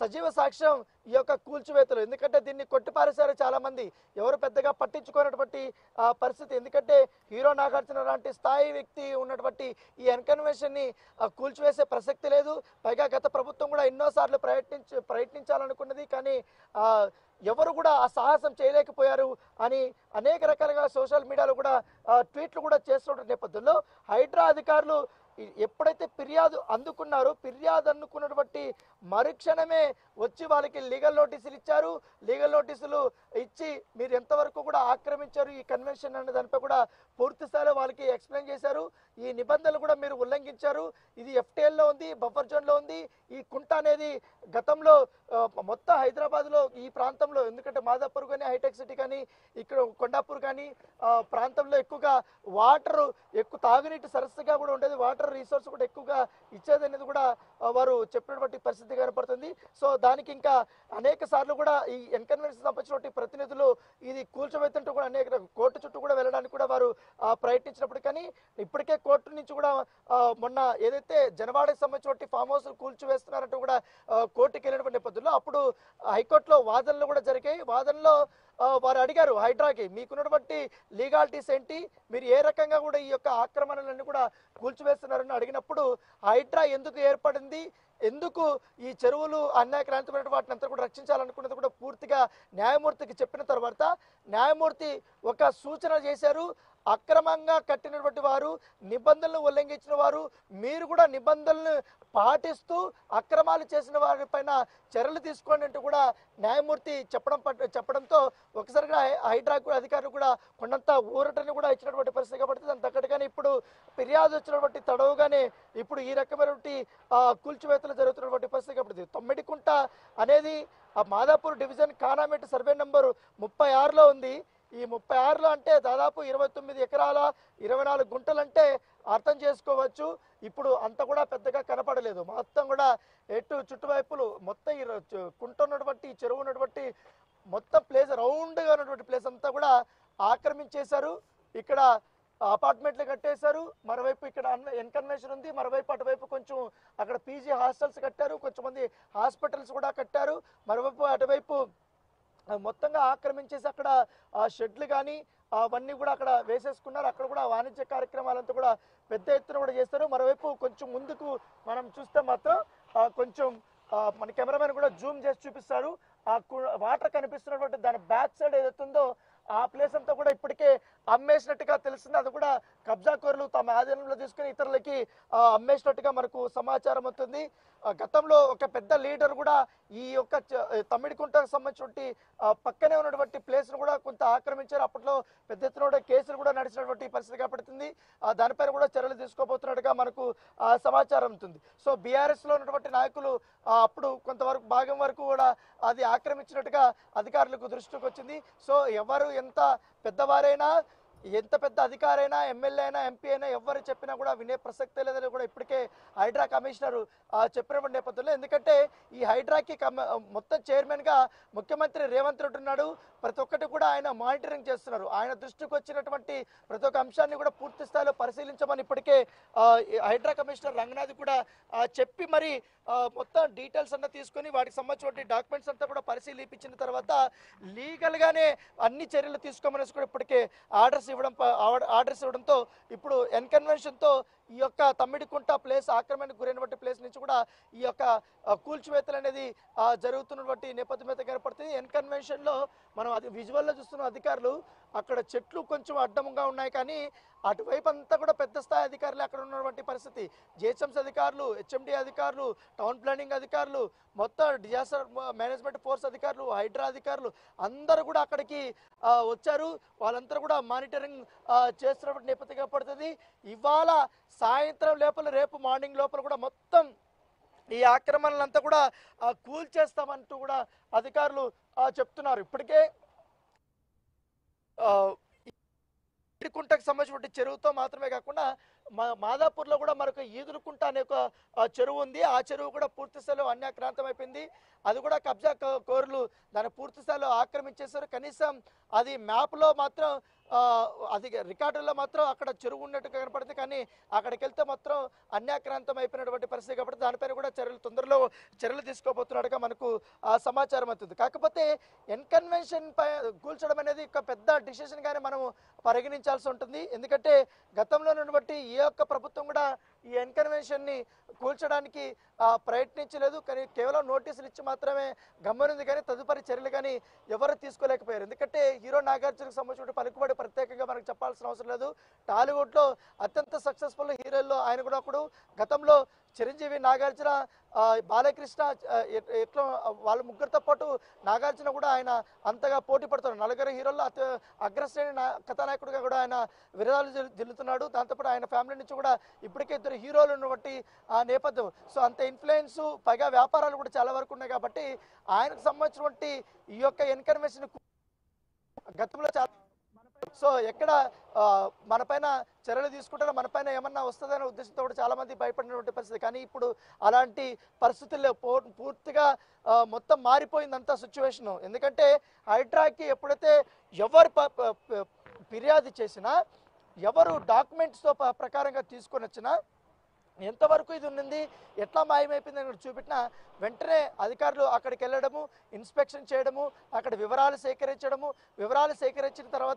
సజీవ సాక్ష్యం ఈ యొక్క కూల్చివేతలు. ఎందుకంటే దీన్ని కొట్టిపారేశారు చాలా మంది, ఎవరు పెద్దగా పట్టించుకున్నటువంటి పరిస్థితి. ఎందుకంటే హీరో నాగార్జున లాంటి స్థాయి వ్యక్తి ఉన్నటువంటి ఈ ఎన్కన్వెన్షన్ ని కూల్చివేసే ప్రసక్తి లేదు. పైగా గత ప్రభుత్వం కూడా ఎన్నోసార్లు ప్రయత్నించాలనుకున్నది, కానీ ఎవరు కూడా ఆ సాహసం చేయలేకపోయారు అని అనేక రకాలుగా సోషల్ మీడియాలో కూడా ట్వీట్లు కూడా చేస్తున్న నేపథ్యంలో హైడ్రా అధికారులు ఎప్పుడైతే ఫిర్యాదు అందుకున్నారో, ఫిర్యాదు అందుకున్నటువంటి మరుక్షణమే వచ్చి వాళ్ళకి లీగల్ నోటీసులు ఇచ్చారు. లీగల్ నోటీసులు ఇచ్చి మీరు ఎంతవరకు కూడా ఆక్రమించారు ఈ కన్వెన్షన్ అనే దానిపై కూడా పూర్తి స్థాయిలో వాళ్ళకి ఎక్స్ప్లెయిన్ చేశారు. ఈ నిబంధనలు కూడా మీరు ఉల్లంఘించారు, ఇది FTL లో ఉంది, బఫర్ జోన్లో ఉంది. ఈ కుంట అనేది గతంలో మొత్తం హైదరాబాద్లో ఈ ప్రాంతంలో, ఎందుకంటే మాదాపూర్ కానీ హైటెక్ సిటీ కానీ ఇక్కడ కొండాపూర్ కానీ ప్రాంతంలో ఎక్కువగా వాటర్ ఎక్కువ తాగునీటి సరస్సుగా కూడా ఉండేది, వాటర్ రిసోర్స్ కూడా ఎక్కువగా ఇచ్చేది అనేది కూడా వారు చెప్పినటువంటి పరిస్థితి కనపడుతుంది. సో దానికి ఇంకా అనేక సార్లు కూడా ఈ ఎన్కన్వెన్షన్ సంబంధించినటువంటి ప్రతినిధులు ఇది కూల్చోబెత్తుంటూ కూడా అనేక కోర్టు చుట్టూ కూడా వెళ్ళడానికి కూడా వారు ప్రయత్నించినప్పుడు, కానీ ఇప్పటికే కోర్టు నుంచి కూడా మొన్న ఏదైతే జనవాడకి సంబంధించిన ఫామ్ హౌస్ కూల్చివేస్తున్నారంటూ కూడా కోర్టుకి వెళ్ళినటువంటి నేపథ్యంలో అప్పుడు హైకోర్టులో వాదనలు కూడా జరిగాయి. వాదనలో వారు అడిగారు హైడ్రాకి, మీకున్నటువంటి లీగాలిటీస్ ఏంటి, మీరు ఏ రకంగా కూడా ఈ యొక్క ఆక్రమణలన్నీ కూడా కూల్చివేస్తున్నారని అడిగినప్పుడు హైడ్రా ఎందుకు ఏర్పడింది, ఎందుకు ఈ చెరువులు అన్యాయక్రాంతమైన వాటిని అంతా కూడా రక్షించాలనుకున్నది కూడా పూర్తిగా న్యాయమూర్తికి చెప్పిన తర్వాత న్యాయమూర్తి ఒక సూచన చేశారు. అక్రమంగా కట్టినటువంటి వారు, నిబంధనలు ఉల్లంఘించిన వారు, మీరు కూడా నిబంధనలను పాటిస్తూ అక్రమాలు చేసిన వారిపైన చర్యలు తీసుకోండి అంటూ కూడా న్యాయమూర్తి చెప్పడంతో ఒకసారిగా హైడ్రా అధికారులు కూడా కొండంత ఊరటని కూడా ఇచ్చినటువంటి పరిస్థితి కాబట్టి దాని తగ్గట్టుగానే ఇప్పుడు ఫిర్యాదు వచ్చినటువంటి తడవుగానే ఇప్పుడు ఈ రకమైనటువంటి కూల్చివేతలు జరుగుతున్నటువంటి పరిస్థితి కాబట్టి తొమ్మిడికుంట అనేది Madhapur division Khanamet survey number 36లో ఉంది. ఈ 36లో అంటే దాదాపు 29 ఎకరాల 24 గుంటలంటే అర్థం చేసుకోవచ్చు. ఇప్పుడు అంత కూడా పెద్దగా కనపడలేదు, మొత్తం కూడా చుట్టువైపులు మొత్తం ఈ కుంట ఉన్నటువంటి చెరువు ఉన్నటువంటి మొత్తం ప్లేస్ రౌండ్గా ఉన్నటువంటి ప్లేస్ అంతా కూడా ఆక్రమించేశారు. ఇక్కడ అపార్ట్మెంట్లు కట్టేశారు, మరోవైపు ఇక్కడ ఎన్కన్వెన్షన్ ఉంది, మరోవైపు అటువైపు కొంచెం అక్కడ PG హాస్టల్స్ కట్టారు, కొంచెం మంది హాస్పిటల్స్ కూడా కట్టారు, మరోవైపు అటువైపు మొత్తంగా ఆక్రమించేసి అక్కడ షెడ్లు కానీ అవన్నీ కూడా అక్కడ వేసేసుకున్నారు. అక్కడ కూడా వాణిజ్య కార్యక్రమాలంతా కూడా పెద్ద ఎత్తున కూడా చేస్తారు. మరోవైపు కొంచెం ముందుకు మనం చూస్తే మాత్రం కొంచెం మన కెమెరామెన్ కూడా జూమ్ చేసి చూపిస్తారు. ఆ వాటర్ కనిపిస్తున్నటువంటి దాని బ్యాక్ సైడ్ ఏదైతుందో ఆ ప్లేస్ అంతా కూడా ఇప్పటికే అమ్మేసినట్టుగా తెలుస్తుంది. అది కూడా కబ్జాకోరులు తమ ఆధీనంలో తీసుకుని ఇతరులకి అమ్మేసినట్టుగా మనకు సమాచారం అవుతుంది. గతంలో ఒక పెద్ద లీడర్ కూడా ఈ యొక్క తమ్మిడికుంటకు సంబంధించినటువంటి పక్కనే ఉన్నటువంటి ప్లేస్ను కూడా కొంత ఆక్రమించారు. అప్పట్లో పెద్ద ఎత్తున కేసులు కూడా నడిచినటువంటి పరిస్థితి కనపడుతుంది. దానిపైన కూడా చర్యలు తీసుకోబోతున్నట్టుగా మనకు సమాచారం ఉంటుంది. సో బీఆర్ఎస్లో ఉన్నటువంటి నాయకులు అప్పుడు కొంతవరకు భాగం వరకు కూడా అది ఆక్రమించినట్టుగా అధికారులకు దృష్టికి వచ్చింది. సో ఎవరు ఎంత పెద్దవారైనా, ఎంత పెద్ద అధికారైనా, ఎమ్మెల్యే అయినా, MP అయినా ఎవరు చెప్పినా కూడా వినే ప్రసక్తే లేదని కూడా ఇప్పటికే హైడ్రా కమిషనర్ చెప్పిన నేపథ్యంలో, ఎందుకంటే ఈ హైడ్రాకి మొత్తం చైర్మన్గా ముఖ్యమంత్రి రేవంత్ రెడ్డి ఉన్నాడు. ప్రతి ఒక్కటి కూడా ఆయన మానిటరింగ్ చేస్తున్నారు. ఆయన దృష్టికి వచ్చినటువంటి ప్రతి ఒక్క అంశాన్ని కూడా పూర్తి స్థాయిలో పరిశీలించమని ఇప్పటికే హైడ్రా కమిషనర్ రంగనాథ్ కూడా చెప్పి మరి మొత్తం డీటెయిల్స్ అన్న తీసుకొని వాటికి సంబంధించిన డాక్యుమెంట్స్ అంతా కూడా పరిశీలించిన తర్వాత లీగల్గానే అన్ని చర్యలు తీసుకోమనేసి కూడా ఇప్పటికే ఆర్డర్స్ ఇవ్వడంతో ఇప్పుడు ఎన్కన్వెన్షన్తో ఈ యొక్క తమ్మిడికుంట ప్లేస్ ఆక్రమణకు గురైనటువంటి ప్లేస్ నుంచి కూడా ఈ యొక్క కూల్చివేతలు అనేది జరుగుతున్నటువంటి నేపథ్యం అయితే కనపడుతుంది. ఎన్కన్వెన్షన్లో మనం అది విజువల్లో చూస్తున్న అధికారులు అక్కడ చెట్లు కొంచెం అడ్డంగా ఉన్నాయి, కానీ అటువైపు అంతా కూడా పెద్ద స్థాయి అధికారులు అక్కడ ఉన్నటువంటి పరిస్థితి. GHMC అధికారులు, HMD అధికారులు, టౌన్ ప్లానింగ్ అధికారులు, మొత్తం డిజాస్టర్ మేనేజ్మెంట్ ఫోర్స్ అధికారులు, హైడ్రా అధికారులు అందరూ కూడా అక్కడికి వచ్చారు. వాళ్ళందరూ కూడా మానిటరింగ్ చేస్తున్నటువంటి నేపథ్యం పడుతుంది. ఇవాళ సాయంత్రం లోపల, రేపు మార్నింగ్ లోపల కూడా మొత్తం ఈ ఆక్రమణలంతా కూడా కూల్చేస్తామంటూ కూడా అధికారులు చెప్తున్నారు. ఇప్పటికే కుంటకు సంబంధించిన చెరువుతో మాత్రమే కాకుండా మాదాపూర్లో కూడా మరొక ఈదురుకుంట అనే ఒక చెరువు ఉంది. ఆ చెరువు కూడా పూర్తి స్థాయిలో అన్యాక్రాంతం అయిపోయింది. అది కూడా కబ్జా కోరులు దాన్ని పూర్తి స్థాయిలో ఆక్రమించేశారు. కనీసం అది మ్యాప్లో మాత్రం అది రికార్డుల్లో మాత్రం అక్కడ చెరువు ఉన్నట్టుగా కనపడుతుంది, కానీ అక్కడికి వెళ్తే మాత్రం అన్యాక్రాంతం అయిపోయినటువంటి పరిస్థితి కాబట్టి దానిపైన కూడా తొందరలో చర్యలు తీసుకోబోతున్నట్టుగా మనకు సమాచారం అవుతుంది. కాకపోతే ఎన్కన్వెన్షన్ పై కూల్చడం అనేది ఒక పెద్ద డిసిషన్ గానే మనం పరిగణించాల్సి ఉంటుంది. ఎందుకంటే గతంలో ఉన్నటువంటి ఏ ఒక్క ప్రభుత్వం కూడా ఈ ఎన్కన్వెన్షన్ ని కూల్చడానికి ప్రయత్నించలేదు, కానీ కేవలం నోటీసులు ఇచ్చి మాత్రమే గమ్మనుంది, కానీ తదుపరి చర్యలు కానీ ఎవరు తీసుకోలేకపోయారు. ఎందుకంటే హీరో నాగార్జునకు సంబంధించిన పలుకుబడి ప్రత్యేకంగా మనకు చెప్పాల్సిన అవసరం లేదు. టాలీవుడ్లో అత్యంత సక్సెస్ఫుల్ హీరోల్లో ఆయన కూడా ఒకడు. గతంలో చిరంజీవి, నాగార్జున, బాలకృష్ణ ఎట్లా వాళ్ళ ముగ్గురితో పాటు నాగార్జున కూడా ఆయన అంతగా పోటీ పడుతున్నాడు. నలుగురు హీరోల్లో అగ్రశ్రేణి కథానాయకుడిగా కూడా ఆయన విరాళాలు దిల్లుతున్నాడు. దాంతోపాటు ఆయన ఫ్యామిలీ నుంచి కూడా ఇప్పటికే 2 హీరోలు ఉన్నటువంటి నేపథ్యం. సో అంత ఇన్ఫ్లుయెన్స్, పైగా వ్యాపారాలు కూడా చాలా వరకు ఉన్నాయి కాబట్టి ఆయనకు సంబంధించినటువంటి ఈ యొక్క ఎన్కన్వెన్షన్ గతంలో చాలా సో ఎక్కడ మనపైన చర్యలు తీసుకుంటారో మనపైన ఏమన్నా వస్తుందనే ఉద్దేశంతో కూడా చాలా మంది భయపడినటువంటి పరిస్థితి. కానీ ఇప్పుడు అలాంటి పరిస్థితుల్లో పూర్తిగా మొత్తం మారిపోయిందంతా సిచ్యువేషన్. ఎందుకంటే హైడ్రాకి ఎప్పుడైతే ఎవరు ఫిర్యాదు చేసినా, ఎవరు డాక్యుమెంట్స్తో ప్రకారంగా తీసుకొని వచ్చినా, ఎంతవరకు ఇది ఉన్నది, ఎట్లా మాయమైపోయిందని చూపెట్టినా వెంటనే అధికారులు అక్కడికి వెళ్ళడము, ఇన్స్పెక్షన్ చేయడము, అక్కడ వివరాలు సేకరించడము, వివరాలు సేకరించిన తర్వాత